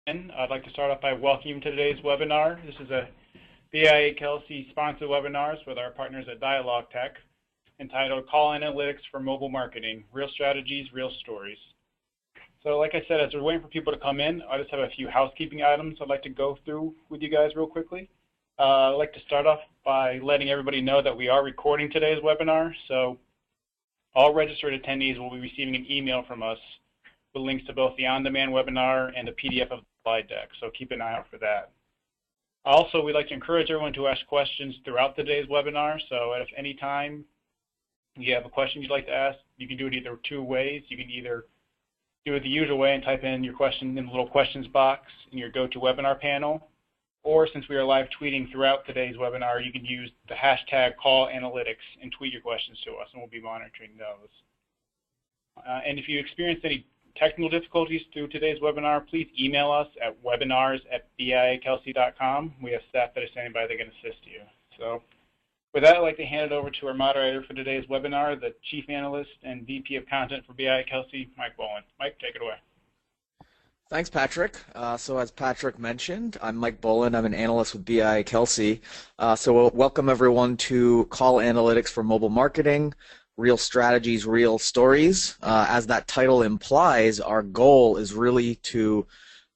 I'd like to start off by welcoming you to today's webinar. This is a BIAKelsey sponsored webinars with our partners at Dialogue Tech, entitled Call Analytics for Mobile Marketing, Real Strategies, Real Stories. So like I said, as we're waiting for people to come in, I just have a few housekeeping items I'd like to go through with you guys real quickly. I'd like to start off by letting everybody know that we are recording today's webinar, so all registered attendees will be receiving an email from us with links to both the on-demand webinar and the PDF of the slide deck, so keep an eye out for that. Also, we'd like to encourage everyone to ask questions throughout today's webinar, so at any time you have a question you'd like to ask, you can do it either two ways. You can either do it the usual way and type in your question in the little questions box in your GoToWebinar panel, or since we are live tweeting throughout today's webinar, you can use the hashtag #CallAnalytics and tweet your questions to us, and we'll be monitoring those. And if you experience any technical difficulties through today's webinar, please email us at webinars@biakelsey.com. We have staff that are standing by that can assist you. So with that, I'd like to hand it over to our moderator for today's webinar, the Chief Analyst and VP of Content for BIAKelsey, Mike Boland. Mike, take it away. Thanks, Patrick. So as Patrick mentioned, I'm Mike Boland. I'm an analyst with BIAKelsey. So we'll welcome everyone to Call Analytics for Mobile Marketing, Real Strategies, Real Stories. As that title implies, our goal is really to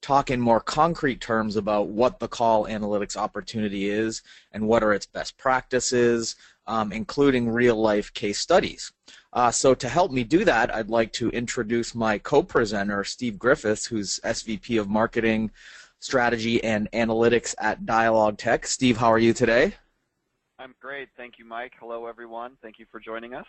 talk in more concrete terms about what the call analytics opportunity is and what are its best practices, including real-life case studies. So to help me do that, I'd like to introduce my co-presenter, Steve Griffiths, who's SVP of Marketing, Strategy, and Analytics at Dialogue Tech. Steve, how are you today? I'm great. Thank you, Mike. Hello, everyone. Thank you for joining us.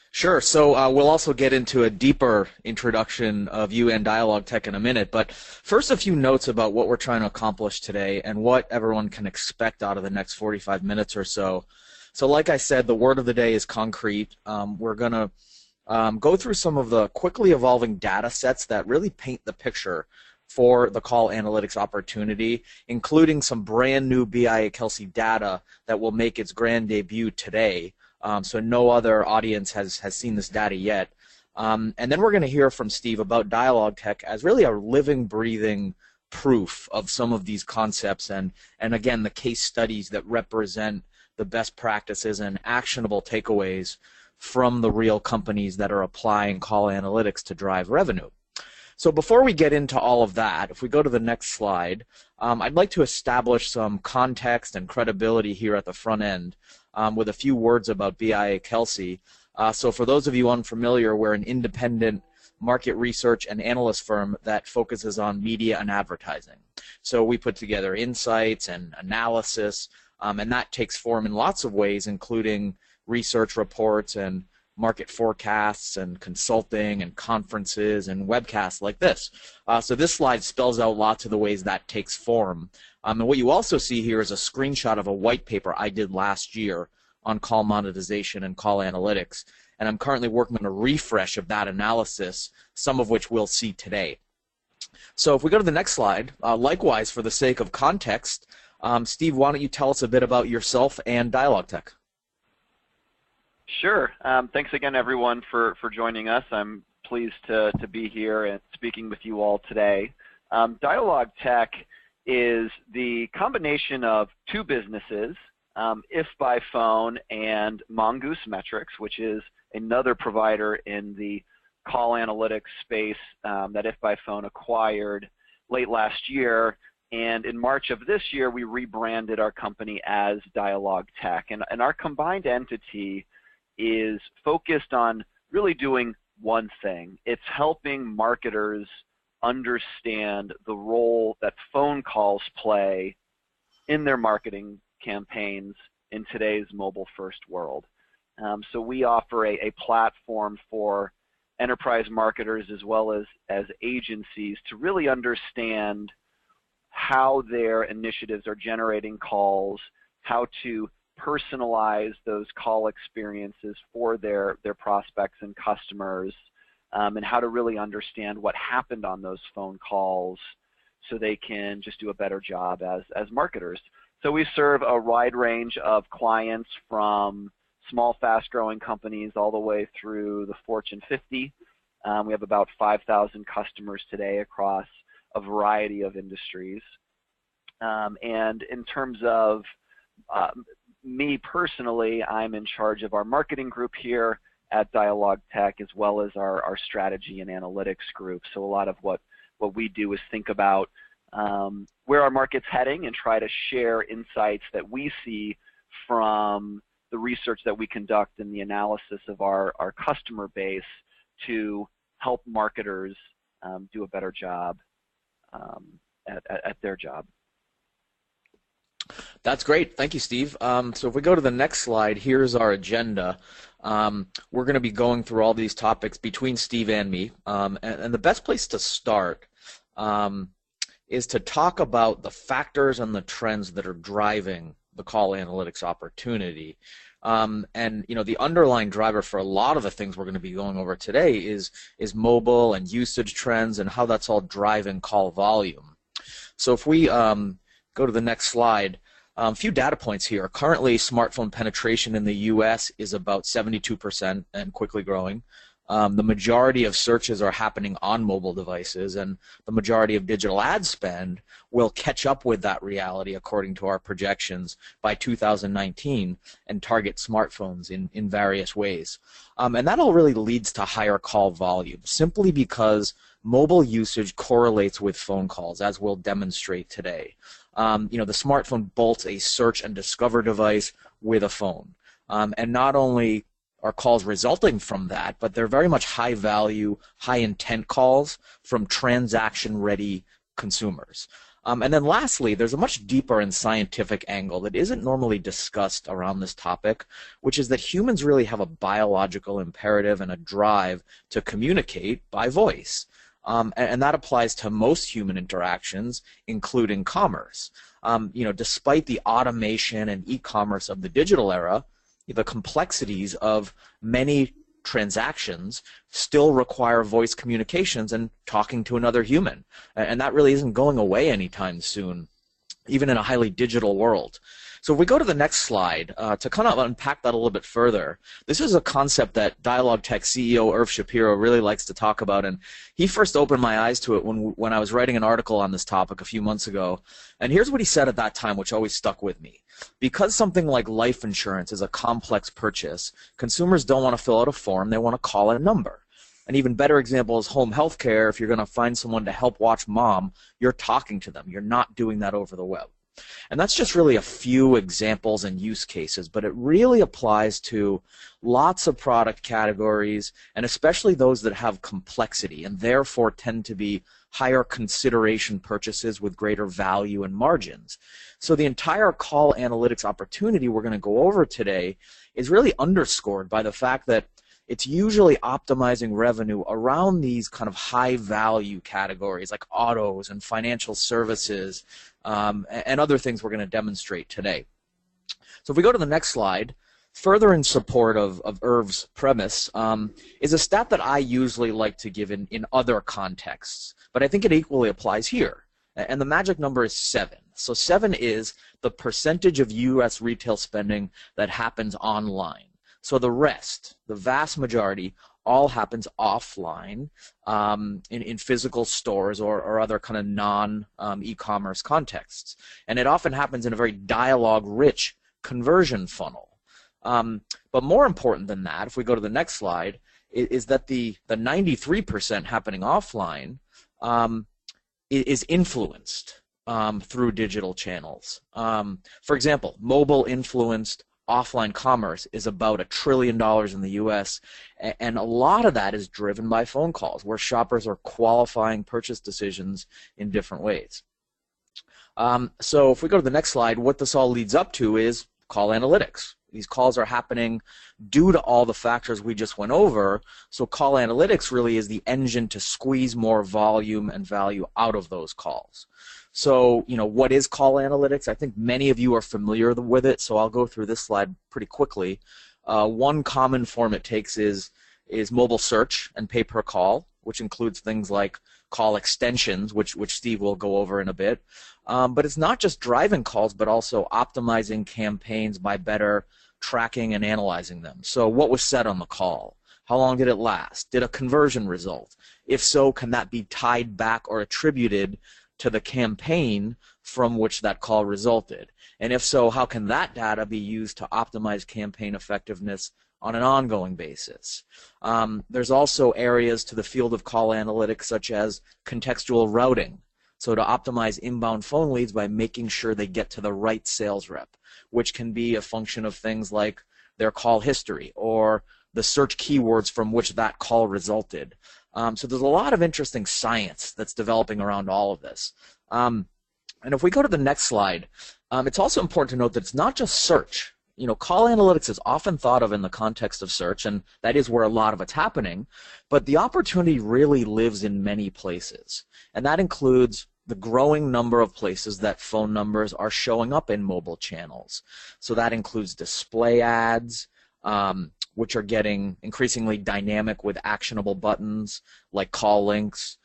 Sure. So we'll also get into a deeper introduction of you and Dialogue Tech in a minute. But first, a few notes about what we're trying to accomplish today and what everyone can expect out of the next 45 minutes or so. So like I said, the word of the day is concrete. We're going to go through some of the quickly evolving data sets that really paint the picture for the call analytics opportunity, including some brand new BIAKelsey data that will make its grand debut today. So no other audience has seen this data yet. And then we're going to hear from Steve about Dialogue Tech as really a living, breathing proof of some of these concepts and again, the case studies that represent the best practices and actionable takeaways from the real companies that are applying call analytics to drive revenue. So before we get into all of that, if we go to the next slide, I'd like to establish some context and credibility here at the front end with a few words about BIAKelsey. So for those of you unfamiliar, we're an independent market research and analyst firm that focuses on media and advertising. So we put together insights and analysis, and that takes form in lots of ways, including research reports and market forecasts and consulting and conferences and webcasts like this. So this slide spells out lots of the ways that takes form. And what you also see here is a screenshot of a white paper I did last year on call monetization and call analytics. And I'm currently working on a refresh of that analysis, some of which we'll see today. So if we go to the next slide, likewise, for the sake of context, Steve, why don't you tell us a bit about yourself and Dialogue Tech? Sure. Thanks again, everyone, for joining us. I'm pleased to be here and speaking with you all today. Dialogue Tech is the combination of two businesses, If by Phone and Mongoose Metrics, which is another provider in the call analytics space that If by Phone acquired late last year. And in March of this year, we rebranded our company as Dialogue Tech. And our combined entity is focused on really doing one thing. It's helping marketers understand the role that phone calls play in their marketing campaigns in today's mobile-first world. So we offer a platform for enterprise marketers as well as agencies to really understand how their initiatives are generating calls, how to personalize those call experiences for their prospects and customers, and how to really understand what happened on those phone calls so they can just do a better job as marketers. So we serve a wide range of clients from small, fast-growing companies all the way through the Fortune 50. We have about 5,000 customers today across a variety of industries. And in terms of me personally, I'm in charge of our marketing group here at Dialogue Tech, as well as our strategy and analytics group. So a lot of what we do is think about where our market's heading and try to share insights that we see from the research that we conduct and the analysis of our customer base to help marketers do a better job at their job. That's great. Thank you, Steve. So if we go to the next slide, here's our agenda. We're going to be going through all these topics between Steve and me. And the best place to start is to talk about the factors and the trends that are driving the call analytics opportunity. And you know, the underlying driver for a lot of the things we're going to be going over today is mobile and usage trends and how that's all driving call volume. So if we go to the next slide, a few data points here. Currently, smartphone penetration in the U.S. is about 72% and quickly growing. The majority of searches are happening on mobile devices, and the majority of digital ad spend will catch up with that reality according to our projections by 2019 and target smartphones in various ways. And that all really leads to higher call volume, simply because mobile usage correlates with phone calls, as we'll demonstrate today. You know, the smartphone bolts a search and discover device with a phone. And not only are calls resulting from that, but they're very much high value, high intent calls from transaction ready consumers. And then lastly, there's a much deeper and scientific angle that isn't normally discussed around this topic, which is that humans really have a biological imperative and a drive to communicate by voice. And that applies to most human interactions, including commerce. You know, despite the automation and e-commerce of the digital era, the complexities of many transactions still require voice communications and talking to another human. And that really isn't going away anytime soon, even in a highly digital world. So if we go to the next slide, to kind of unpack that a little bit further, this is a concept that Dialogue Tech CEO Irv Shapiro really likes to talk about, and he first opened my eyes to it when I was writing an article on this topic a few months ago. And here's what he said at that time, which always stuck with me. Because something like life insurance is a complex purchase, consumers don't want to fill out a form, they want to call a number. An even better example is home health care. If you're going to find someone to help watch mom, you're talking to them. You're not doing that over the web. And that's just really a few examples and use cases, but it really applies to lots of product categories, and especially those that have complexity and therefore tend to be higher consideration purchases with greater value and margins. So the entire call analytics opportunity we're going to go over today is really underscored by the fact that it's usually optimizing revenue around these kind of high value categories like autos and financial services and other things we're going to demonstrate today. So if we go to the next slide, further in support of Irv's premise is a stat that I usually like to give in other contexts, but I think it equally applies here. And the magic number is 7. So 7 is the percentage of U.S. retail spending that happens online. So the rest, the vast majority, all happens offline in physical stores or other kind of non-e-commerce contexts. And it often happens in a very dialogue-rich conversion funnel. But more important than that, if we go to the next slide, is that the 93% happening offline is influenced through digital channels. For example, mobile influenced offline commerce is about $1 trillion in the U.S., and a lot of that is driven by phone calls, where shoppers are qualifying purchase decisions in different ways. So if we go to the next slide, what this all leads up to is call analytics. These calls are happening due to all the factors we just went over, so call analytics really is the engine to squeeze more volume and value out of those calls. So, you know, what is call analytics? I think many of you are familiar with it, so I'll go through this slide pretty quickly. One common form it takes is mobile search and pay per call, which includes things like call extensions, which Steve will go over in a bit. But it's not just driving calls, but also optimizing campaigns by better tracking and analyzing them. So what was said on the call? How long did it last? Did a conversion result? If so, can that be tied back or attributed to the campaign from which that call resulted? And if so, how can that data be used to optimize campaign effectiveness on an ongoing basis? There's also areas to the field of call analytics such as contextual routing. So to optimize inbound phone leads by making sure they get to the right sales rep, which can be a function of things like their call history or the search keywords from which that call resulted. So there's a lot of interesting science that's developing around all of this. And if we go to the next slide, it's also important to note that it's not just search. You know, call analytics is often thought of in the context of search, and that is where a lot of it's happening, but the opportunity really lives in many places, and that includes the growing number of places that phone numbers are showing up in mobile channels. So that includes display ads, which are getting increasingly dynamic with actionable buttons like call links.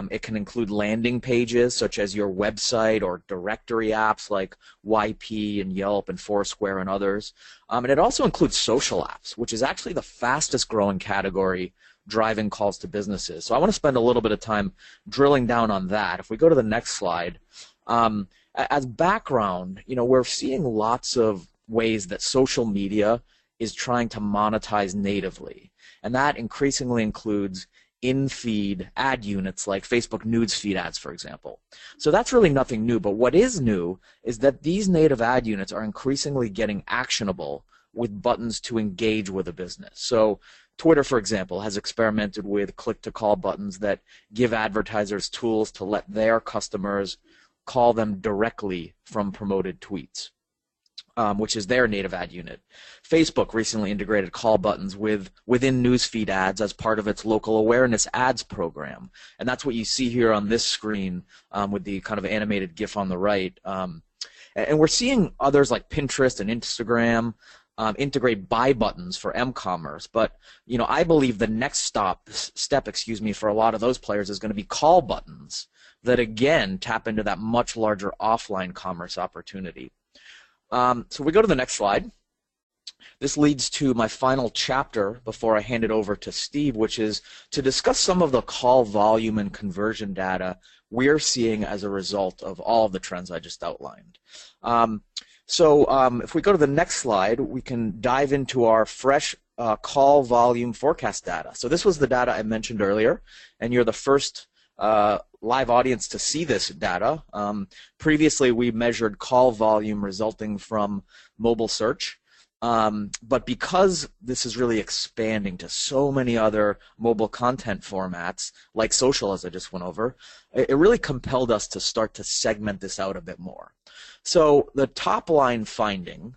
It can include landing pages such as your website or directory apps like YP and Yelp and Foursquare and others. And it also includes social apps, which is actually the fastest growing category driving calls to businesses. So I want to spend a little bit of time drilling down on that. If we go to the next slide, as background, you know, we're seeing lots of ways that social media is trying to monetize natively. And that increasingly includes in-feed ad units like Facebook newsfeed ads, for example. So that's really nothing new, but what is new is that these native ad units are increasingly getting actionable with buttons to engage with a business. So Twitter, for example, has experimented with click-to-call buttons that give advertisers tools to let their customers call them directly from promoted tweets, which is their native ad unit. Facebook recently integrated call buttons within newsfeed ads as part of its local awareness ads program. And that's what you see here on this screen with the kind of animated GIF on the right. And we're seeing others like Pinterest and Instagram integrate buy buttons for m-commerce, but you know, I believe the next step, for a lot of those players is going to be call buttons that again tap into that much larger offline commerce opportunity. So we go to the next slide. This leads to my final chapter before I hand it over to Steve, which is to discuss some of the call volume and conversion data we're seeing as a result of all of the trends I just outlined. If we go to the next slide, we can dive into our fresh call volume forecast data. So this was the data I mentioned earlier, and you're the first live audience to see this data. Previously, we measured call volume resulting from mobile search, but because this is really expanding to so many other mobile content formats, like social, as I just went over, it really compelled us to start to segment this out a bit more. So the top line finding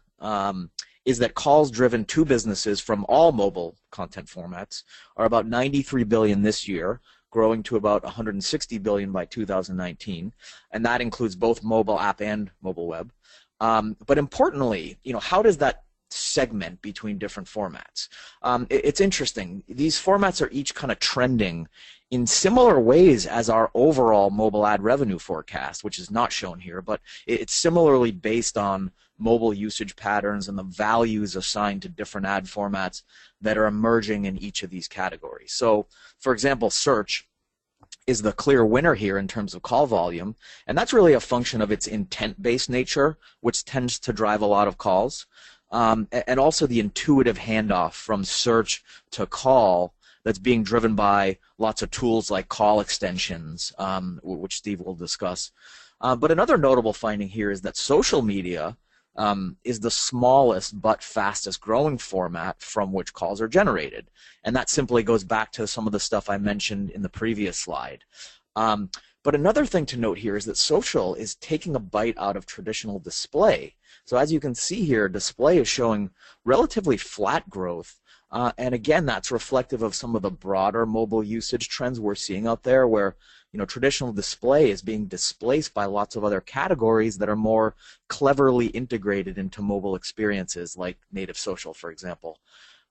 is that calls driven to businesses from all mobile content formats are about 93 billion this year, growing to about 160 billion by 2019, and that includes both mobile app and mobile web. But importantly, you know, how does that segment between different formats? It's interesting. These formats are each kind of trending in similar ways as our overall mobile ad revenue forecast, which is not shown here, but it's similarly based on mobile usage patterns and the values assigned to different ad formats that are emerging in each of these categories. So, for example, search is the clear winner here in terms of call volume, and that's really a function of its intent-based nature, which tends to drive a lot of calls, and also the intuitive handoff from search to call that's being driven by lots of tools like call extensions, which Steve will discuss. But another notable finding here is that social media is the smallest but fastest growing format from which calls are generated. And that simply goes back to some of the stuff I mentioned in the previous slide. But another thing to note here is that social is taking a bite out of traditional display. So as you can see here, display is showing relatively flat growth. And again, that's reflective of some of the broader mobile usage trends we're seeing out there where, you know, traditional display is being displaced by lots of other categories that are more cleverly integrated into mobile experiences like native social, for example.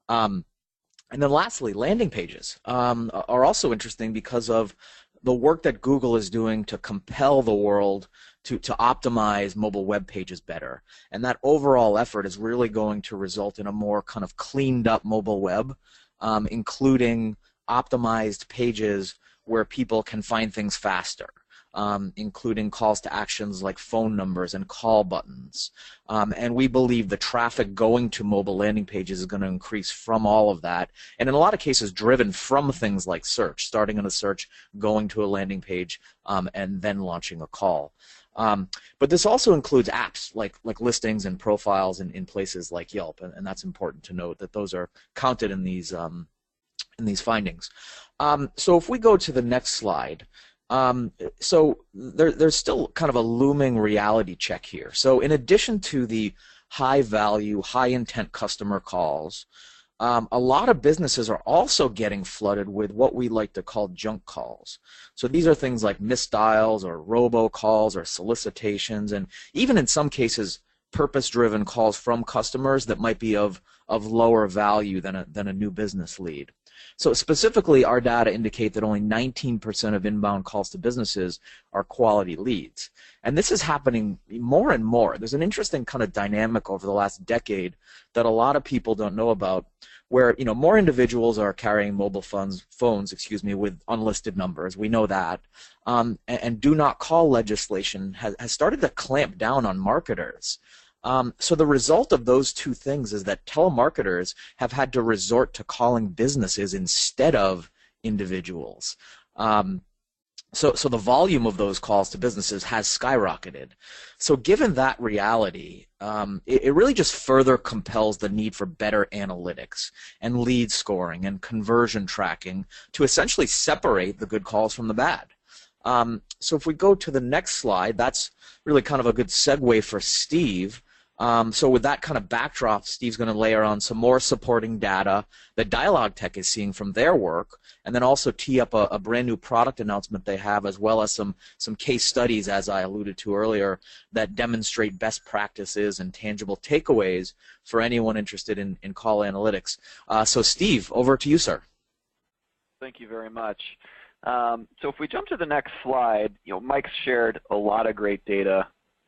And then lastly, landing pages are also interesting because of the work that Google is doing to compel the world to optimize mobile web pages better. And that overall effort is really going to result in a more kind of cleaned up mobile web including optimized pages where people can find things faster, including calls to actions like phone numbers and call buttons. And we believe the traffic going to mobile landing pages is going to increase from all of that, and in a lot of cases driven from things like search, starting in a search, going to a landing page, and then launching a call. But this also includes apps like listings and profiles in places like Yelp, and that's important to note that those are counted in these findings. So if we go to the next slide, so there's still kind of a looming reality check here. So in addition to the high-value, high-intent customer calls, a lot of businesses are also getting flooded with what we like to call junk calls. So these are things like misdials or robocalls or solicitations, and even in some cases purpose-driven calls from customers that might be of lower value than a new business lead. So specifically, our data indicate that only 19% of inbound calls to businesses are quality leads. And this is happening more and more. There's an interesting kind of dynamic over the last decade that a lot of people don't know about, where more individuals are carrying mobile phones, with unlisted numbers. We know that. And do not call legislation has started to clamp down on marketers. So the result of those two things is that telemarketers have had to resort to calling businesses instead of individuals. So the volume of those calls to businesses has skyrocketed. So given that reality, it really just further compels the need for better analytics and lead scoring and conversion tracking to essentially separate the good calls from the bad. So if we go to the next slide, that's really kind of a good segue for Steve. So with that kind of backdrop, Steve's going to layer on some more supporting data that Dialog Tech is seeing from their work, and then also tee up a brand new product announcement they have, as well as some case studies, as I alluded to earlier, that demonstrate best practices and tangible takeaways for anyone interested in call analytics. So Steve, over to you, sir. Thank you very much. So if we jump to the next slide, Mike's shared a lot of great data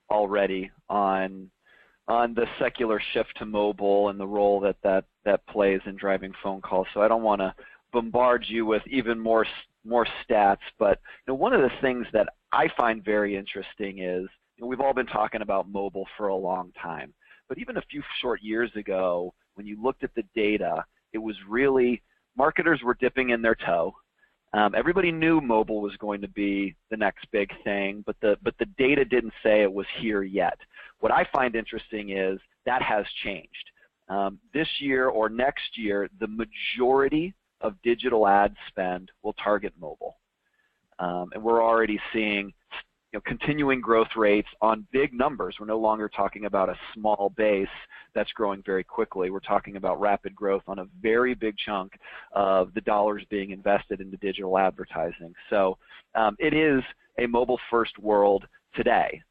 already on the secular shift to mobile and the role that plays in driving phone calls. So I don't want to bombard you with even more stats, but one of the things that I find very interesting is we've all been talking about mobile for a long time, but even a few short years ago, when you looked at the data, it was really marketers were dipping in their toe. Everybody knew mobile was going to be the next big thing, but the data didn't say it was here yet. What I find interesting is that has changed. This year or next year, the majority of digital ad spend will target mobile. And we're already seeing continuing growth rates on big numbers. We're no longer talking about a small base that's growing very quickly. We're talking about rapid growth on a very big chunk of the dollars being invested into digital advertising. So it is a mobile-first world today.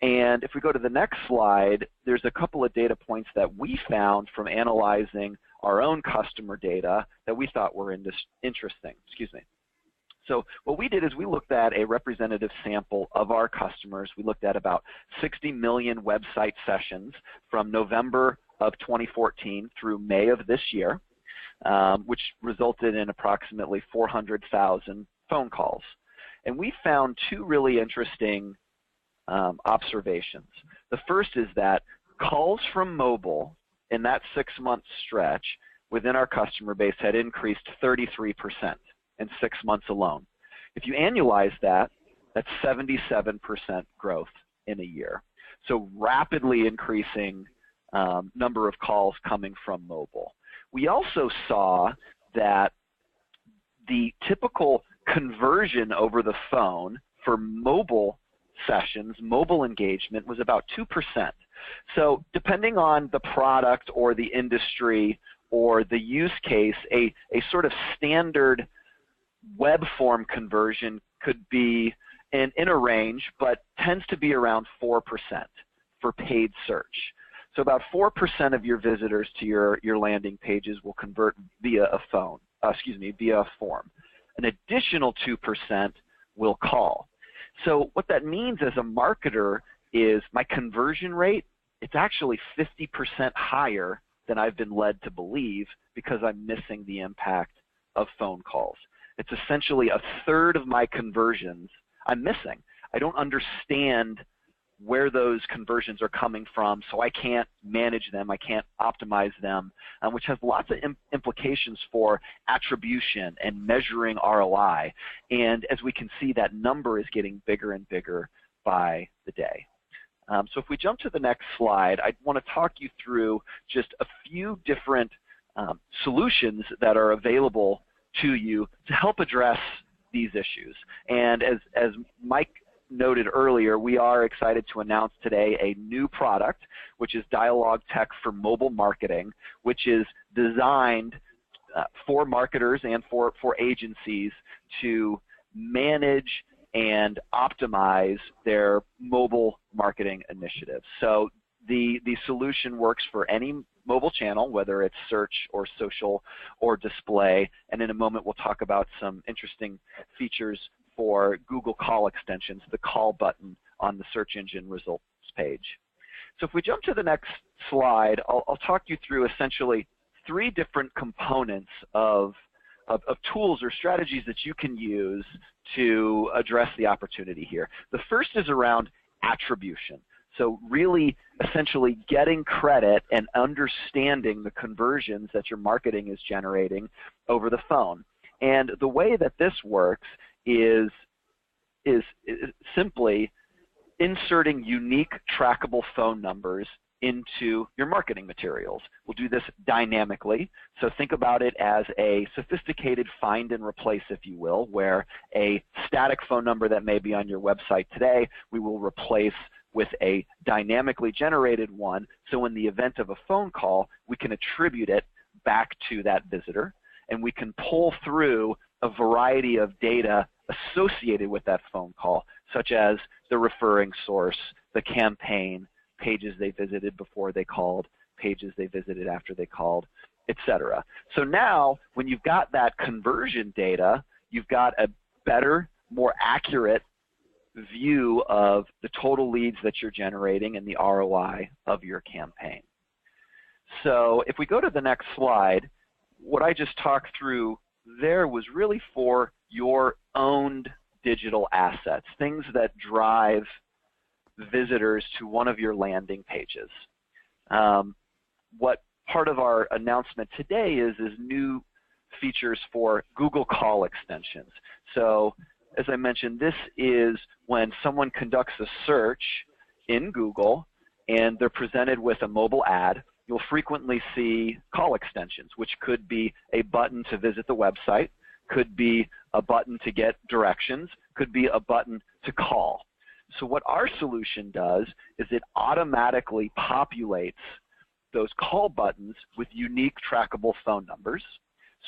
And if we go to the next slide, there's a couple of data points that we found from analyzing our own customer data that we thought were interesting. Excuse me. So what we did is we looked at a representative sample of our customers. We looked at about 60 million website sessions from November of 2014 through May of this year, which resulted in approximately 400,000 phone calls. And we found two really interesting observations. The first is that calls from mobile in that 6-month stretch within our customer base had increased 33% in 6 months alone. If you annualize that, that's 77% growth in a year. So rapidly increasing number of calls coming from mobile. We also saw that the typical conversion over the phone for mobile sessions, mobile engagement, was about 2%. So depending on the product or the industry or the use case, a sort of standard web form conversion could be in a range, but tends to be around 4% for paid search. So about 4% of your visitors to your landing pages will convert via a via a form. An additional 2% will call. So what that means as a marketer is my conversion rate, it's actually 50% higher than I've been led to believe because I'm missing the impact of phone calls. It's essentially a third of my conversions I'm missing. I don't understand where those conversions are coming from, so I can't manage them, I can't optimize them, which has lots of implications for attribution and measuring ROI. And as we can see, that number is getting bigger and bigger by the day. So if we jump to the next slide, I want to talk you through just a few different solutions that are available to you to help address these issues. And as Mike noted earlier, we are excited to announce today a new product, which is Dialogue Tech for Mobile Marketing, which is designed for marketers and for agencies to manage and optimize their mobile marketing initiatives. So the solution works for any mobile channel, whether it's search or social or display, and in a moment we'll talk about some interesting features for Google Call extensions, the call button on the search engine results page. So if we jump to the next slide, I'll talk you through essentially 3 different components of tools or strategies that you can use to address the opportunity here. The first is around attribution. So really essentially getting credit and understanding the conversions that your marketing is generating over the phone. And the way that this works is simply inserting unique trackable phone numbers into your marketing materials. We'll do this dynamically. So think about it as a sophisticated find and replace, if you will, where a static phone number that may be on your website today, we will replace with a dynamically generated one. So in the event of a phone call, we can attribute it back to that visitor, and we can pull through a variety of data associated with that phone call, such as the referring source, the campaign, pages they visited before they called, pages they visited after they called, etc. So now, when you've got that conversion data, you've got a better, more accurate view of the total leads that you're generating and the ROI of your campaign. So if we go to the next slide, what I just talked through there was really for your owned digital assets, things that drive visitors to one of your landing pages. What part of our announcement today is new features for Google Call extensions. So as I mentioned, this is when someone conducts a search in Google and they're presented with a mobile ad. You'll frequently see call extensions, which could be a button to visit the website, could be a button to get directions, could be a button to call. So what our solution does is it automatically populates those call buttons with unique trackable phone numbers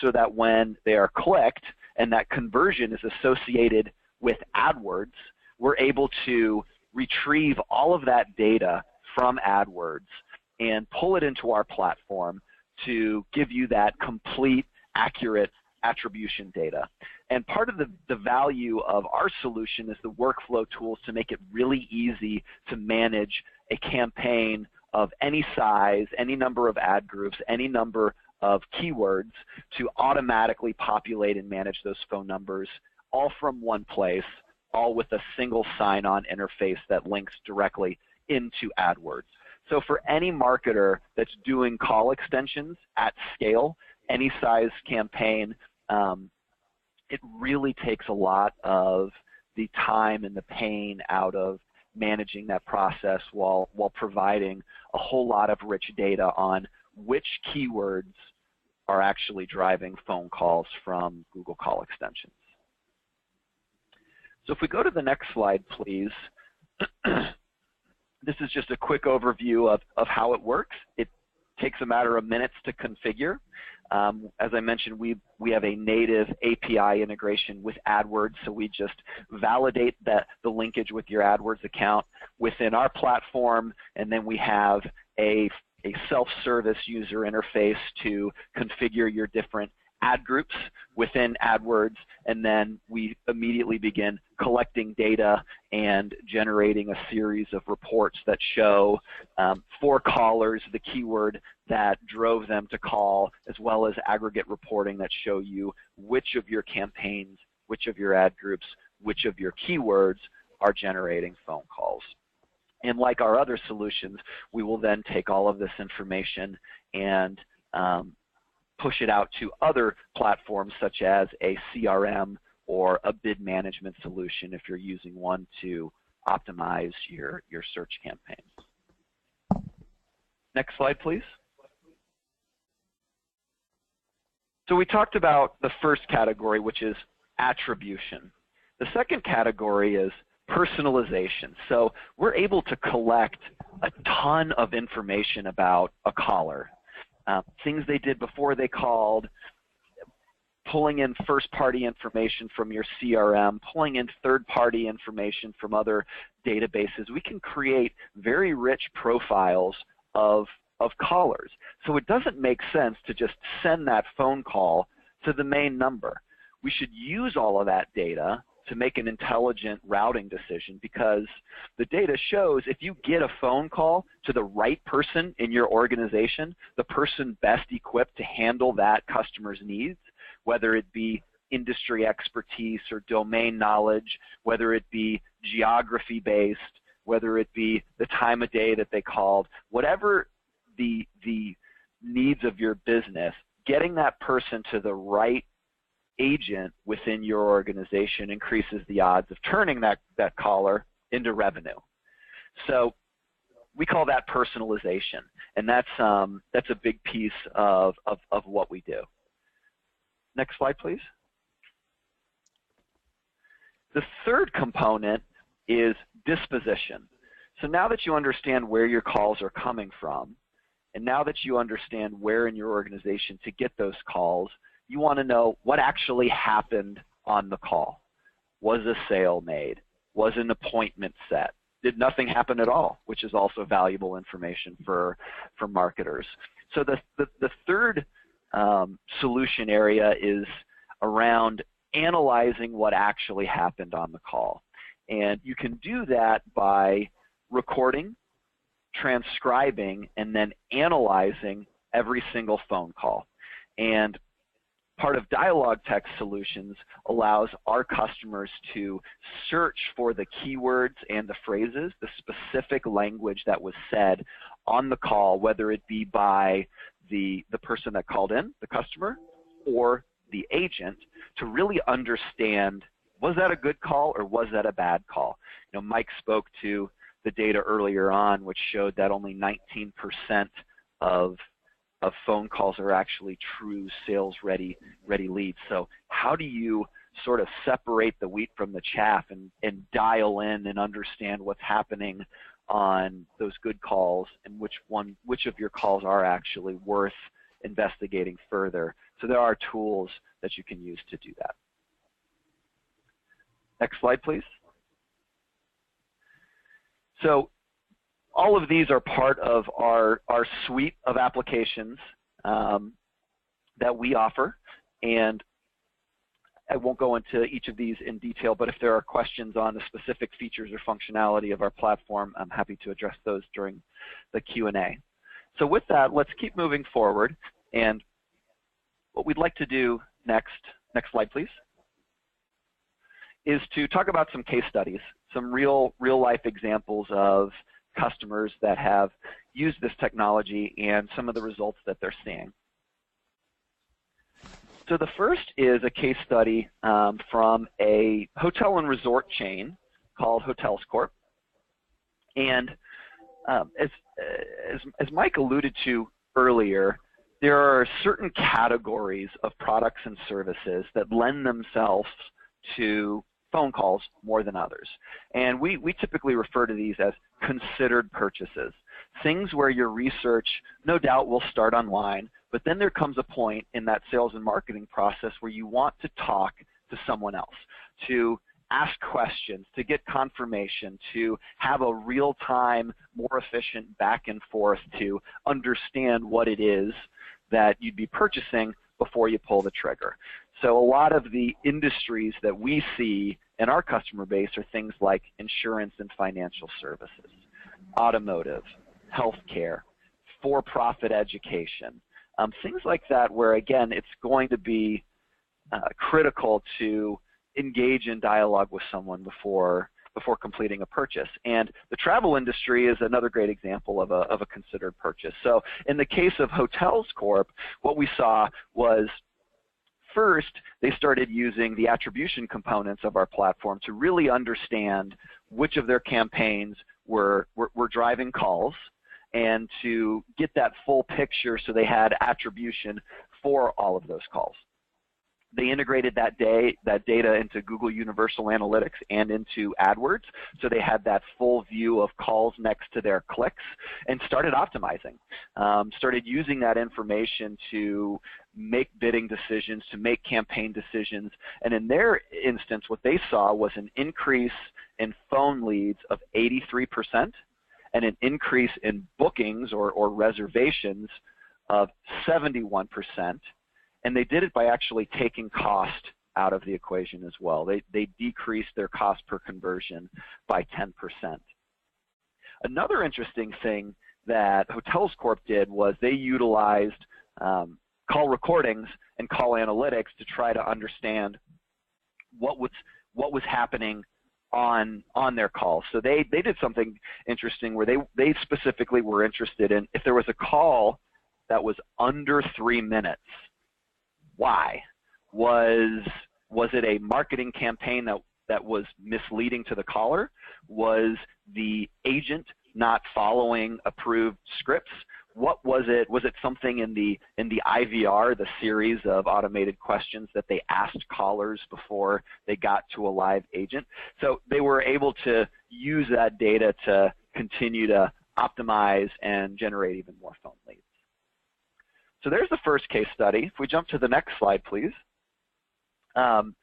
so that when they are clicked and that conversion is associated with AdWords, we're able to retrieve all of that data from AdWords and pull it into our platform to give you that complete, accurate attribution data. And part of the value of our solution is the workflow tools to make it really easy to manage a campaign of any size, any number of ad groups, any number of keywords to automatically populate and manage those phone numbers all from one place, all with a single sign-on interface that links directly into AdWords. So for any marketer that's doing call extensions at scale, any size campaign, it really takes a lot of the time and the pain out of managing that process while providing a whole lot of rich data on which keywords are actually driving phone calls from Google Call extensions. So if we go to the next slide, please. This is just a quick overview of how it works. It takes a matter of minutes to configure. As I mentioned, we have a native API integration with AdWords, so we just validate the linkage with your AdWords account within our platform, and then we have a self-service user interface to configure your different ad groups within AdWords, and then we immediately begin collecting data and generating a series of reports that show for callers the keyword that drove them to call, as well as aggregate reporting that show you which of your campaigns, which of your ad groups, which of your keywords are generating phone calls. And like our other solutions, we will then take all of this information and push it out to other platforms such as a CRM or a bid management solution if you're using one to optimize your search campaigns. Next slide, please. So we talked about the first category, which is attribution. The second category is personalization. So we're able to collect a ton of information about a caller. Things they did before they called, pulling in first-party information from your CRM, pulling in third-party information from other databases. We can create very rich profiles of callers. So it doesn't make sense to just send that phone call to the main number. We should use all of that data to make an intelligent routing decision, because the data shows if you get a phone call to the right person in your organization, the person best equipped to handle that customer's needs, whether it be industry expertise or domain knowledge, whether it be geography-based, whether it be the time of day that they called, whatever the needs of your business, getting that person to the right agent within your organization increases the odds of turning that caller into revenue. So we call that personalization, and that's a big piece of what we do. Next slide, please. The third component is disposition. So now that you understand where your calls are coming from, and now that you understand where in your organization to get those calls, you want to know what actually happened on the call. Was a sale made? Was an appointment set? Did nothing happen at all, which is also valuable information for marketers. So the third solution area is around analyzing what actually happened on the call. And you can do that by recording, transcribing, and then analyzing every single phone call. And part of Dialogue Tech Solutions allows our customers to search for the keywords and the phrases, the specific language that was said on the call, whether it be by the person that called in, the customer, or the agent, to really understand, was that a good call or was that a bad call? You know, Mike spoke to the data earlier on, which showed that only 19% of phone calls are actually true sales-ready leads. So how do you sort of separate the wheat from the chaff and dial in and understand what's happening on those good calls and which of your calls are actually worth investigating further? So there are tools that you can use to do that. Next slide, please. So all of these are part of our suite of applications that we offer, and I won't go into each of these in detail, but if there are questions on the specific features or functionality of our platform, I'm happy to address those during the Q&A. So with that, let's keep moving forward, and what we'd like to do next slide please, is to talk about some case studies, some real-life examples of customers that have used this technology and some of the results that they're seeing. So the first is a case study from a hotel and resort chain called Hotels Corp. And as Mike alluded to earlier, there are certain categories of products and services that lend themselves to phone calls more than others. And we typically refer to these as considered purchases, things where your research no doubt will start online, but then there comes a point in that sales and marketing process where you want to talk to someone else, to ask questions, to get confirmation, to have a real-time, more efficient back and forth to understand what it is that you'd be purchasing before you pull the trigger. So a lot of the industries that we see in our customer base are things like insurance and financial services, automotive, healthcare, for-profit education. Things like that where, again, it's going to be critical to engage in dialogue with someone before completing a purchase. And the travel industry is another great example of a considered purchase. So in the case of Hotels Corp, what we saw was first, they started using the attribution components of our platform to really understand which of their campaigns were driving calls, and to get that full picture so they had attribution for all of those calls. They integrated that data into Google Universal Analytics and into AdWords, so they had that full view of calls next to their clicks, and started optimizing. Started using that information to make bidding decisions, to make campaign decisions, and in their instance, what they saw was an increase in phone leads of 83%, and an increase in bookings or reservations of 71%. And they did it by actually taking cost out of the equation as well. They decreased their cost per conversion by 10%. Another interesting thing that Hotels Corp did was they utilized call recordings and call analytics to try to understand what was happening on their calls. So they did something interesting where they specifically were interested in if there was a call that was under 3 minutes. Why? Was it a marketing campaign that was misleading to the caller? Was the agent not following approved scripts? What was it? Was it something in the IVR, the series of automated questions that they asked callers before they got to a live agent? So they were able to use that data to continue to optimize and generate even more phone leads. So there's the first case study. If we jump to the next slide, please. The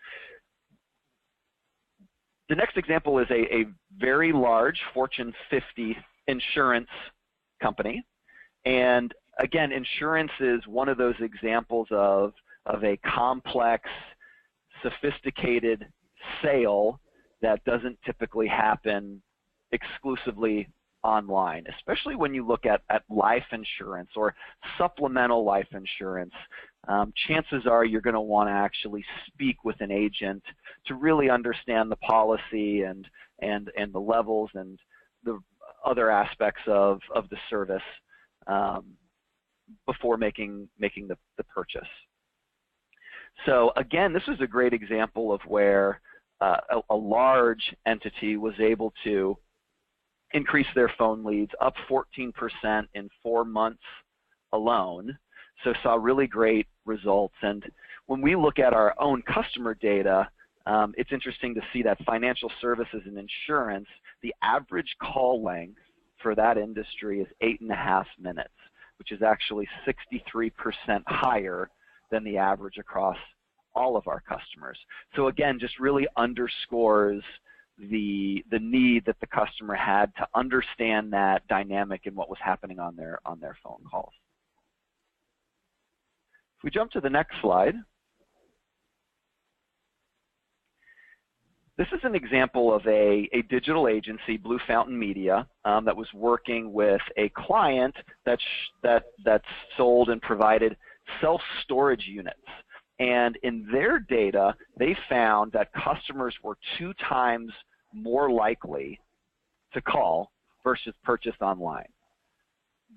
next example is a very large Fortune 50 insurance company. And again, insurance is one of those examples of a complex, sophisticated sale that doesn't typically happen exclusively online, especially when you look at life insurance or supplemental life insurance. Chances are you're going to want to actually speak with an agent to really understand the policy and the levels and the other aspects of the service before making the purchase. So again, this is a great example of where a large entity was able to increase their phone leads up 14% in 4 months alone. So saw really great results. And when we look at our own customer data, it's interesting to see that financial services and insurance, the average call length for that industry is 8.5 minutes, which is actually 63% higher than the average across all of our customers. So again, just really underscores the need that the customer had to understand that dynamic and what was happening on their phone calls. If we jump to the next slide, this is an example of a digital agency, Blue Fountain Media, that was working with a client that sold and provided self-storage units. And in their data, they found that customers were 2 times more likely to call versus purchase online.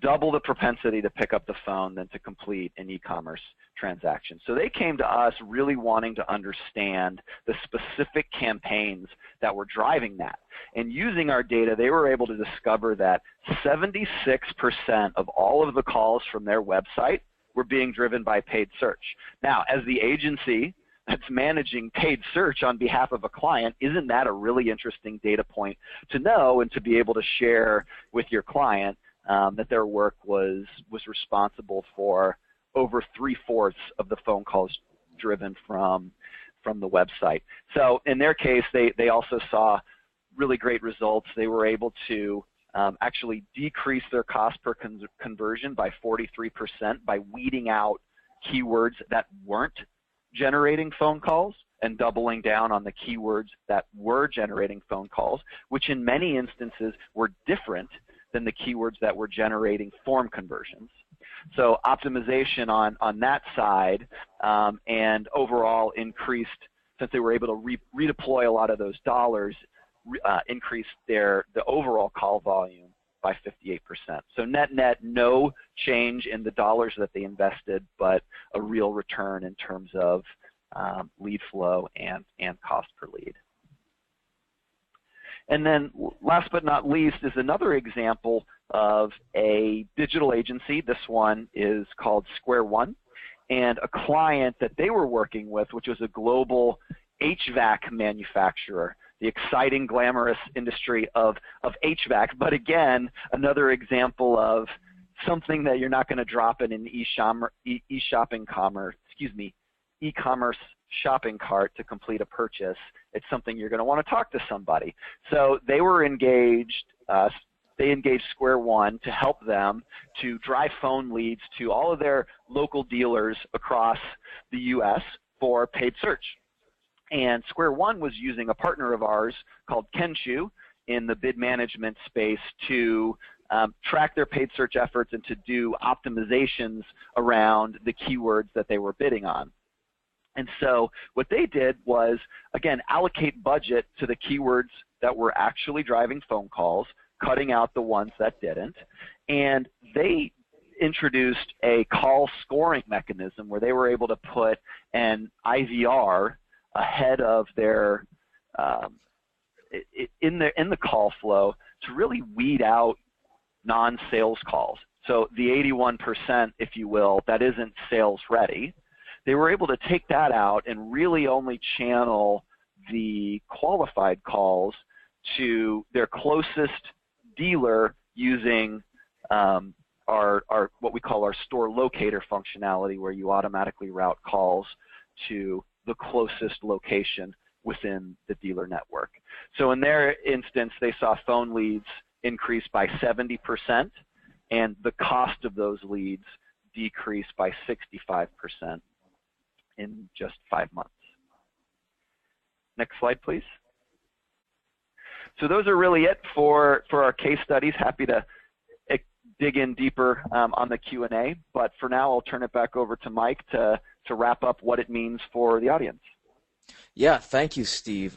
Double the propensity to pick up the phone than to complete an e-commerce transaction. So they came to us really wanting to understand the specific campaigns that were driving that. And using our data, they were able to discover that 76% of all of the calls from their website were being driven by paid search. Now, as the agency that's managing paid search on behalf of a client, isn't that a really interesting data point to know and to be able to share with your client that their work was responsible for over 3/4 of the phone calls driven from the website. So in their case, they also saw really great results. They were able to actually decrease their cost per conversion by 43% by weeding out keywords that weren't generating phone calls and doubling down on the keywords that were generating phone calls, which in many instances were different than the keywords that were generating form conversions. So optimization on that side and overall increased, since they were able to redeploy a lot of those dollars, increased the overall call volume by 58%. So net, no change in the dollars that they invested, but a real return in terms of lead flow and cost per lead. And then last but not least is another example of a digital agency. This one is called SquareOne, and a client that they were working with, which was a global HVAC manufacturer, the exciting, glamorous industry of HVAC. But again, another example of something that you're not going to drop in an e-commerce shopping cart to complete a purchase. It's something you're going to want to talk to somebody. So they were engaged. They engaged SquareOne to help them to drive phone leads to all of their local dealers across the U.S. for paid search. And SquareOne was using a partner of ours called Kenshu in the bid management space to track their paid search efforts and to do optimizations around the keywords that they were bidding on. And so what they did was, again, allocate budget to the keywords that were actually driving phone calls, cutting out the ones that didn't. And they introduced a call scoring mechanism where they were able to put an IVR ahead of their in the call flow to really weed out non-sales calls. So the 81%, if you will, that isn't sales ready, they were able to take that out and really only channel the qualified calls to their closest dealer using our what we call our store locator functionality, where you automatically route calls to the closest location within the dealer network. So in their instance, they saw phone leads increase by 70%, and the cost of those leads decreased by 65% in just 5 months. Next slide, please. So those are really it for our case studies. Happy to dig in deeper on the Q&A, but for now I'll turn it back over to Mike to wrap up what it means for the audience. Yeah, thank you, Steve.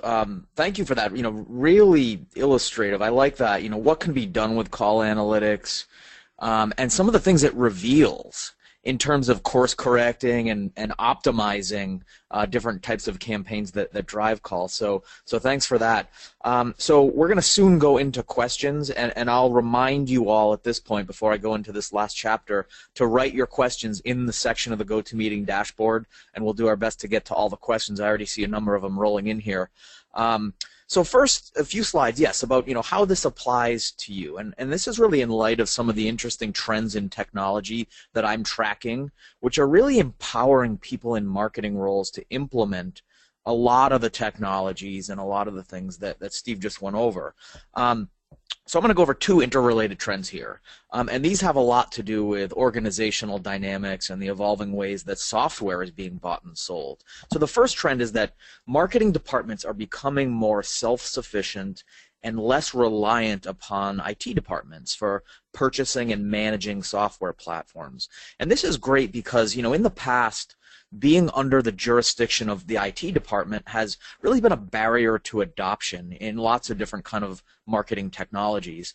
Thank you for that. Really illustrative. I like that. What can be done with call analytics, and some of the things it reveals in terms of course correcting and optimizing different types of campaigns that drive calls. So thanks for that. So we're going to soon go into questions, and I'll remind you all at this point, before I go into this last chapter, to write your questions in the section of the GoToMeeting dashboard, and we'll do our best to get to all the questions. I already see a number of them rolling in here. So first, a few slides, yes, about how this applies to you, and this is really in light of some of the interesting trends in technology that I'm tracking, which are really empowering people in marketing roles to implement a lot of the technologies and a lot of the things that Steve just went over. So I'm going to go over two interrelated trends here, and these have a lot to do with organizational dynamics and the evolving ways that software is being bought and sold. So the first trend is that marketing departments are becoming more self-sufficient and less reliant upon IT departments for purchasing and managing software platforms. And this is great because, in the past, being under the jurisdiction of the IT department has really been a barrier to adoption in lots of different kind of marketing technologies.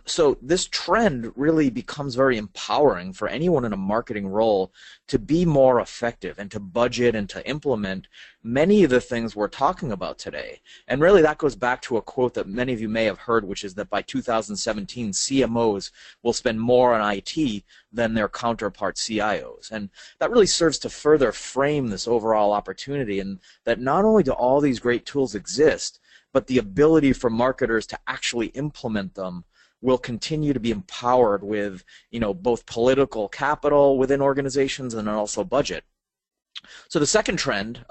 So this trend really becomes very empowering for anyone in a marketing role to be more effective and to budget and to implement many of the things we're talking about today. And really that goes back to a quote that many of you may have heard, which is that by 2017, CMOs will spend more on IT than their counterpart CIOs. And that really serves to further frame this overall opportunity, and that not only do all these great tools exist, but the ability for marketers to actually implement them will continue to be empowered with, both political capital within organizations and also budget. So the second trend,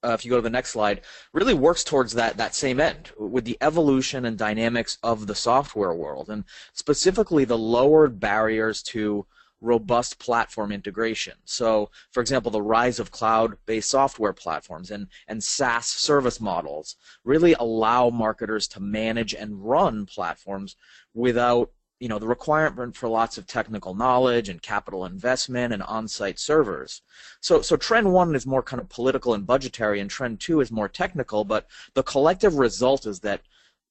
if you go to the next slide, really works towards that same end with the evolution and dynamics of the software world, and specifically the lowered barriers to robust platform integration. So, for example, the rise of cloud-based software platforms and SaaS service models really allow marketers to manage and run platforms without the requirement for lots of technical knowledge and capital investment and on-site servers. So trend one is more kind of political and budgetary, and trend two is more technical, but the collective result is that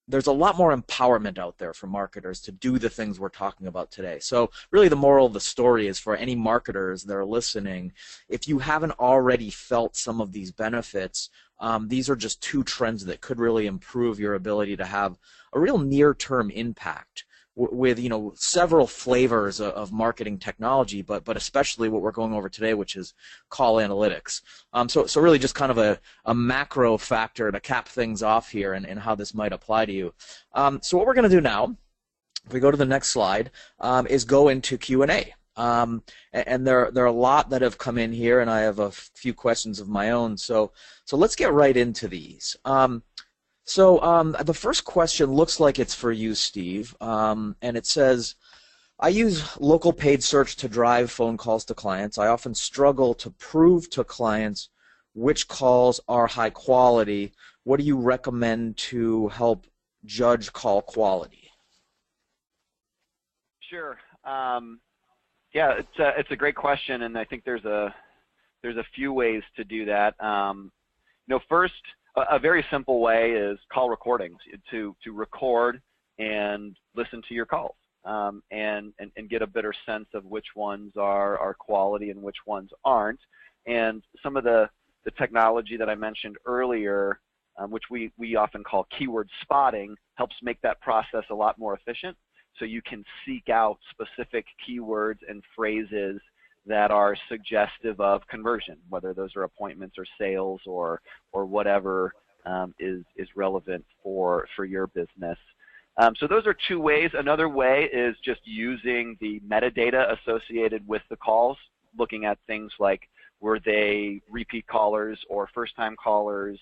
there's a lot more empowerment out there for marketers to do the things we're talking about today. So really the moral of the story is for any marketers that are listening, if you haven't already felt some of these benefits, these are just two trends that could really improve your ability to have a real near-term impact with several flavors of marketing technology, but especially what we're going over today, which is call analytics. So really just kind of a macro factor to cap things off here and how this might apply to you. So what we're going to do now, if we go to the next slide, is go into Q&A. And there are a lot that have come in here, and I have a few questions of my own. So let's get right into these. So the first question looks like it's for you, Steve, and it says, I use local paid search to drive phone calls to clients. I often struggle to prove to clients which calls are high quality. What do you recommend to help judge call quality? Sure. Yeah, it's a great question, and I think there's a few ways to do that. First, a very simple way is call recordings, to record and listen to your calls, and get a better sense of which ones are quality and which ones aren't. And some of the technology that I mentioned earlier, which we often call keyword spotting, helps make that process a lot more efficient. So you can seek out specific keywords and phrases that are suggestive of conversion, whether those are appointments or sales or whatever is relevant for your business. So those are two ways. Another way is just using the metadata associated with the calls, looking at things like, were they repeat callers or first-time callers?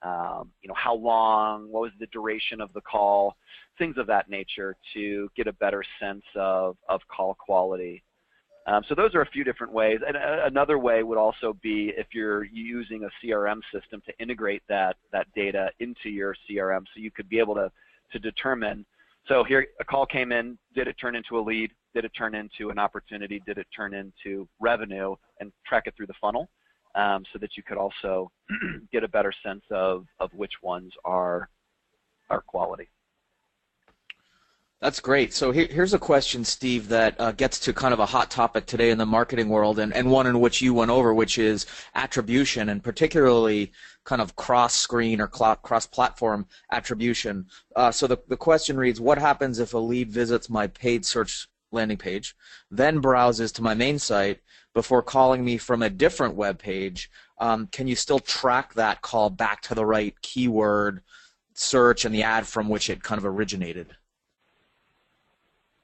How long? What was the duration of the call? Things of that nature to get a better sense of call quality. So those are a few different ways. And another way would also be if you're using a CRM system to integrate that data into your CRM, so you could be able to determine, so here a call came in, did it turn into a lead? Did it turn into an opportunity? Did it turn into revenue? And track it through the funnel, so that you could also get a better sense of which ones are quality. That's great. So here's a question, Steve, that gets to kind of a hot topic today in the marketing world, and one in which you went over, which is attribution, and particularly kind of cross-screen or cross-platform attribution. So the question reads, what happens if a lead visits my paid search landing page, then browses to my main site before calling me from a different web page? Can you still track that call back to the right keyword search and the ad from which it kind of originated?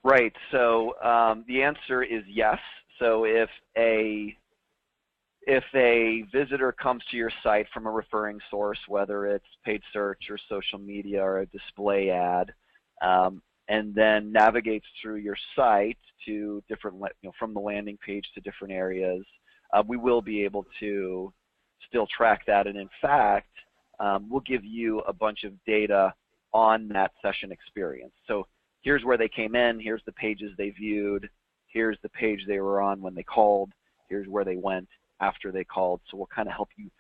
Right. So the answer is yes. So if a visitor comes to your site from a referring source, whether it's paid search or social media or a display ad, and then navigates through your site to different, from the landing page to different areas, we will be able to still track that. And in fact, we'll give you a bunch of data on that session experience. So here's where they came in, here's the pages they viewed, here's the page they were on when they called, here's where they went after they called. So we'll kind of help you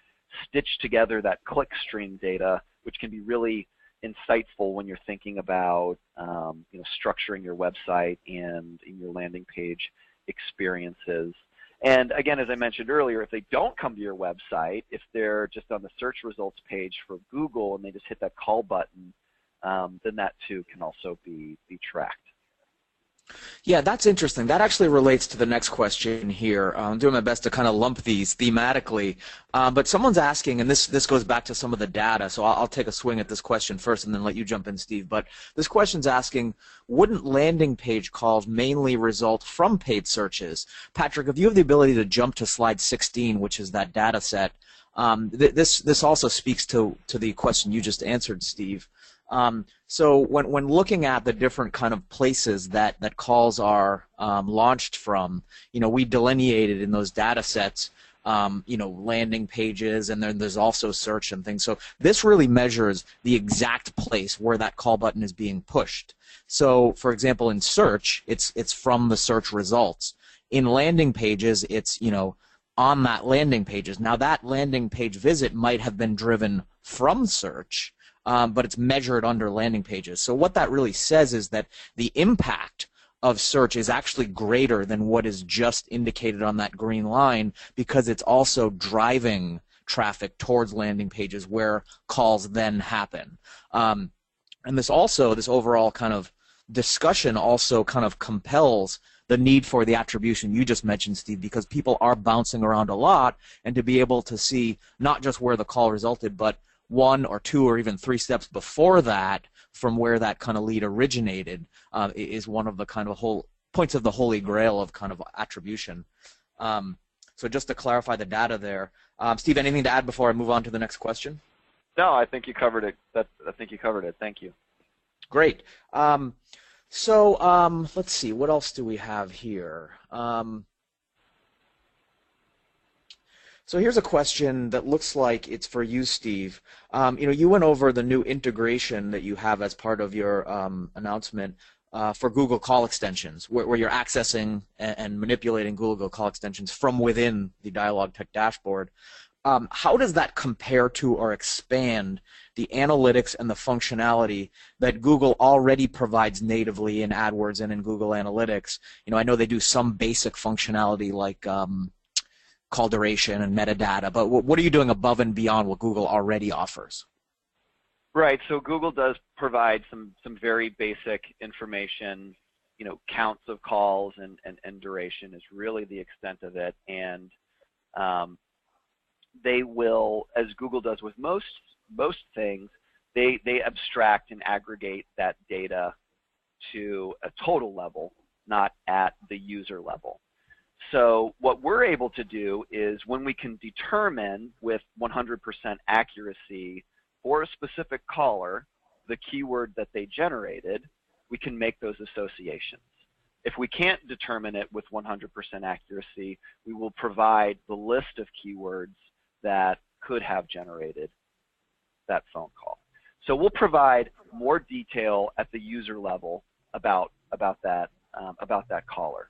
stitch together that click stream data, which can be really insightful when you're thinking about structuring your website and in your landing page experiences. And again, as I mentioned earlier, if they don't come to your website, if they're just on the search results page for Google and they just hit that call button, then that too can also be tracked. Yeah, that's interesting. That actually relates to the next question here. I'm doing my best to kind of lump these thematically, but someone's asking, and this goes back to some of the data, so I'll take a swing at this question first and then let you jump in, Steve. But this question's asking, wouldn't landing page calls mainly result from paid searches? Patrick, if you have the ability to jump to slide 16, which is that data set, this also speaks to the question you just answered, Steve. So when looking at the different kind of places that calls are launched from, we delineated in those data sets, landing pages, and then there's also search and things. So this really measures the exact place where that call button is being pushed. So, for example, in search, it's from the search results. In landing pages, it's, on that landing pages. Now, that landing page visit might have been driven from search, but it's measured under landing pages. So what that really says is that the impact of search is actually greater than what is just indicated on that green line, because it's also driving traffic towards landing pages where calls then happen. And this overall kind of discussion also kind of compels the need for the attribution you just mentioned, Steve, because people are bouncing around a lot, and to be able to see not just where the call resulted, but 1 or 2 or even 3 steps before that from where that kind of lead originated is one of the kind of points of the holy grail of kind of attribution. So just to clarify the data there. Steve, anything to add before I move on to the next question? No, I think you covered it. I think you covered it. Thank you. Great. Let's see, what else do we have here? So here's a question that looks like it's for you, Steve. You went over the new integration that you have as part of your announcement for Google Call extensions, where you're accessing and manipulating Google Call extensions from within the Dialog Tech dashboard. How does that compare to or expand the analytics and the functionality that Google already provides natively in AdWords and in Google Analytics? I know they do some basic functionality like call duration and metadata, but what are you doing above and beyond what Google already offers? Right. So Google does provide some very basic information. Counts of calls and duration is really the extent of it, and they will, as Google does with most things, they abstract and aggregate that data to a total level, not at the user level. So what we're able to do is, when we can determine with 100% accuracy for a specific caller the keyword that they generated, we can make those associations. If we can't determine it with 100% accuracy, we will provide the list of keywords that could have generated that phone call. So we'll provide more detail at the user level about that caller.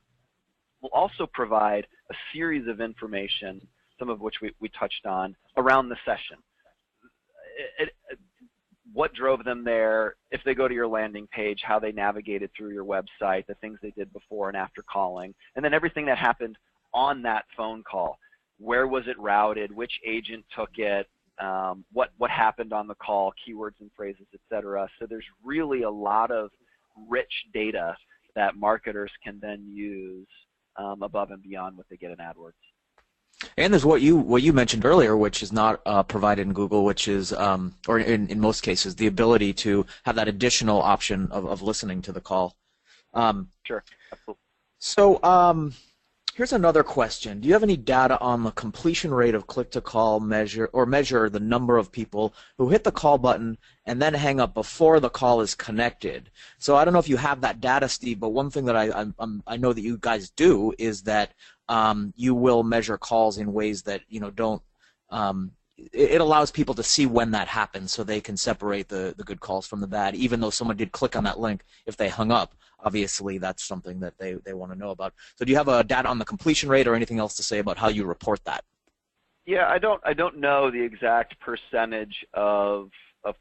We'll also provide a series of information, some of which we touched on, around the session. What drove them there, if they go to your landing page, how they navigated through your website, the things they did before and after calling, and then everything that happened on that phone call. Where was it routed? Which agent took it? What happened on the call? Keywords and phrases, etc. So there's really a lot of rich data that marketers can then use above and beyond what they get in AdWords. And there's what you mentioned earlier, which is not provided in Google, which is, or in most cases, the ability to have that additional option of listening to the call. Sure, absolutely. So here's another question. Do you have any data on the completion rate of click-to-call measure the number of people who hit the call button and then hang up before the call is connected? So I don't know if you have that data, Steve, but one thing that I know that you guys do is that you will measure calls in ways that don't. It allows people to see when that happens, so they can separate the good calls from the bad, even though someone did click on that link. If they hung up, obviously that's something that they want to know about. So do you have a data on the completion rate or anything else to say about how you report that? Yeah, I don't know the exact percentage of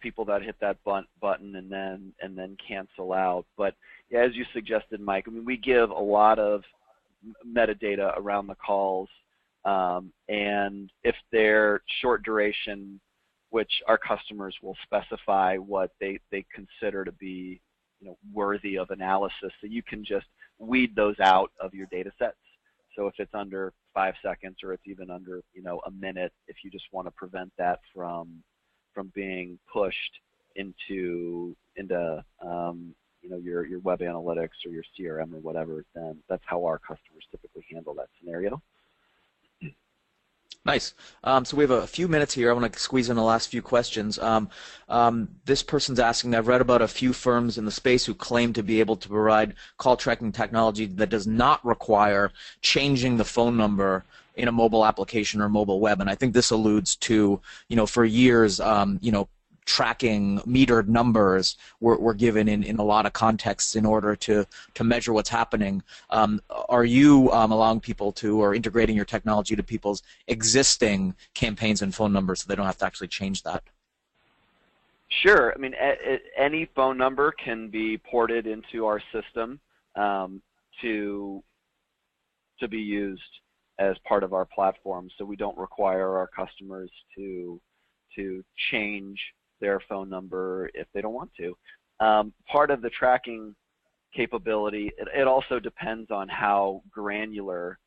people that hit that button and then cancel out, but yeah, as you suggested, Mike, I mean, we give a lot of metadata around the calls, and if they're short duration, which our customers will specify what they consider to be worthy of analysis, so you can just weed those out of your data sets. So if it's under 5 seconds, or it's even under a minute, if you just want to prevent that from being pushed into your web analytics or your CRM or whatever, then that's how our customers typically handle that scenario. Nice. So we have a few minutes here. I want to squeeze in the last few questions. This person's asking, I've read about a few firms in the space who claim to be able to provide call tracking technology that does not require changing the phone number in a mobile application or mobile web. And I think this alludes to, for years, tracking metered numbers were given in a lot of contexts in order to measure what's happening. Are you allowing people to, or integrating your technology to people's existing campaigns and phone numbers so they don't have to actually change that? Sure. I mean, any phone number can be ported into our system to be used as part of our platform, so we don't require our customers to change their phone number if they don't want to. Part of the tracking capability, it also depends on how granular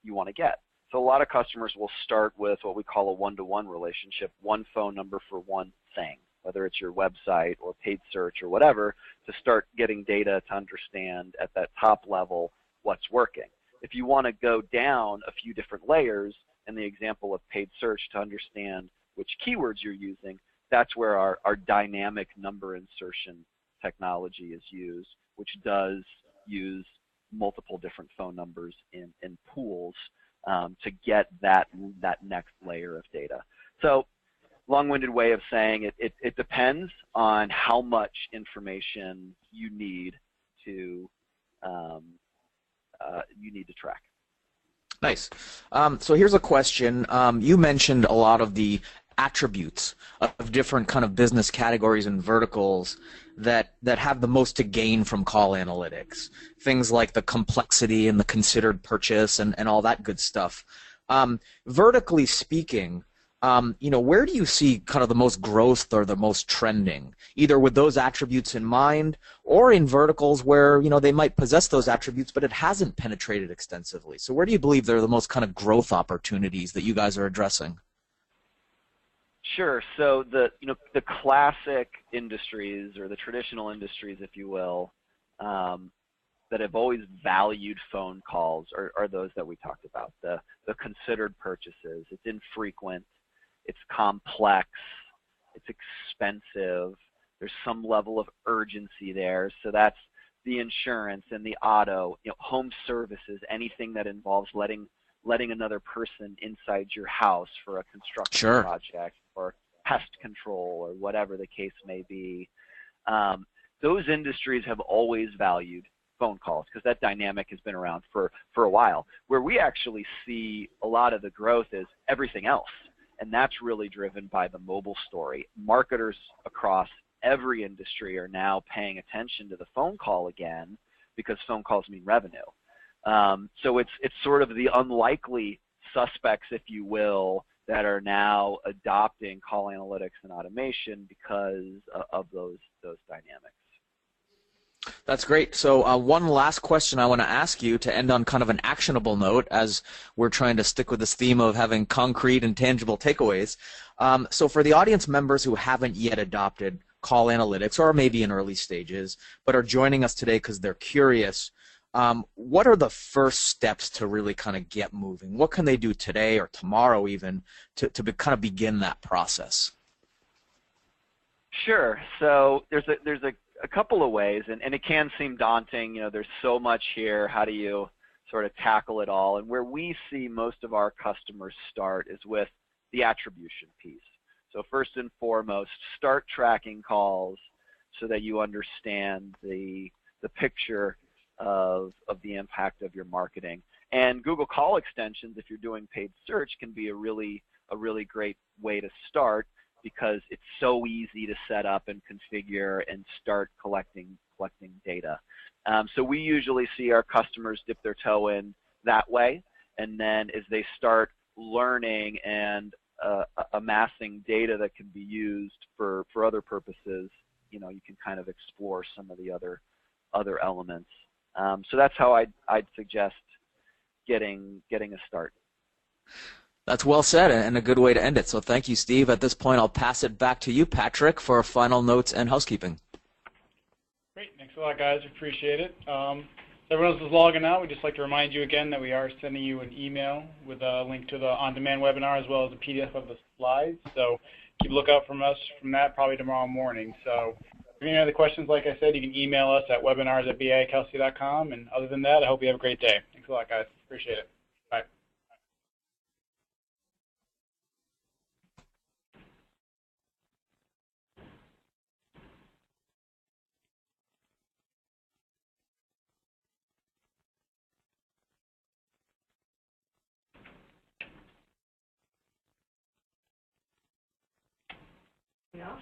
you want to get. So a lot of customers will start with what we call a one-to-one relationship, one phone number for one thing, whether it's your website or paid search or whatever, to start getting data to understand at that top level what's working. If you want to go down a few different layers, in the example of paid search, to understand which keywords you're using, that's where our dynamic number insertion technology is used, which does use multiple different phone numbers in pools to get that next layer of data. So long-winded way of saying it depends on how much information you need to track. Nice. So here's a question. You mentioned a lot of the attributes of different kind of business categories and verticals that have the most to gain from call analytics. Things like the complexity and the considered purchase and all that good stuff. Vertically speaking, where do you see kind of the most growth or the most trending, either with those attributes in mind or in verticals where, they might possess those attributes, but it hasn't penetrated extensively? So where do you believe there are the most kind of growth opportunities that you guys are addressing? Sure. So the classic industries, or the traditional industries, if you will, that have always valued phone calls are those that we talked about. The considered purchases. It's infrequent. It's complex. It's expensive. There's some level of urgency there. So that's the insurance and the auto, home services, anything that involves letting another person inside your house for a construction project or pest control or whatever the case may be. Those industries have always valued phone calls because that dynamic has been around for a while. Where we actually see a lot of the growth is everything else, and that's really driven by the mobile story. Marketers across every industry are now paying attention to the phone call again because phone calls mean revenue. So it's sort of the unlikely suspects, if you will, that are now adopting call analytics and automation because of those dynamics. That's great. So one last question I want to ask you to end on kind of an actionable note, as we're trying to stick with this theme of having concrete and tangible takeaways. So for the audience members who haven't yet adopted call analytics, or maybe in early stages, but are joining us today because they're curious, what are the first steps to really kind of get moving? What can they do today or tomorrow even to kind of begin that process? Sure. So there's a couple of ways, and it can seem daunting. There's so much here. How do you sort of tackle it all? And where we see most of our customers start is with the attribution piece. So first and foremost, start tracking calls so that you understand the picture of the impact of your marketing. And Google Call extensions, if you're doing paid search, can be a really great way to start because it's so easy to set up and configure and start collecting data. So we usually see our customers dip their toe in that way, and then as they start learning and amassing data that can be used for other purposes, you can kind of explore some of the other elements. So that's how I'd suggest getting a start. That's well said and a good way to end it. So thank you, Steve. At this point, I'll pass it back to you, Patrick, for final notes and housekeeping. Great. Thanks a lot, guys. Appreciate it. So everyone else is logging out, we'd just like to remind you again that we are sending you an email with a link to the on-demand webinar as well as a PDF of the slides. So keep a lookout from us from that probably tomorrow morning. So if you have any other questions, like I said, you can email us at webinars@BIAKelsey.com. And other than that, I hope you have a great day. Thanks a lot, guys. Appreciate it. Bye. Yeah.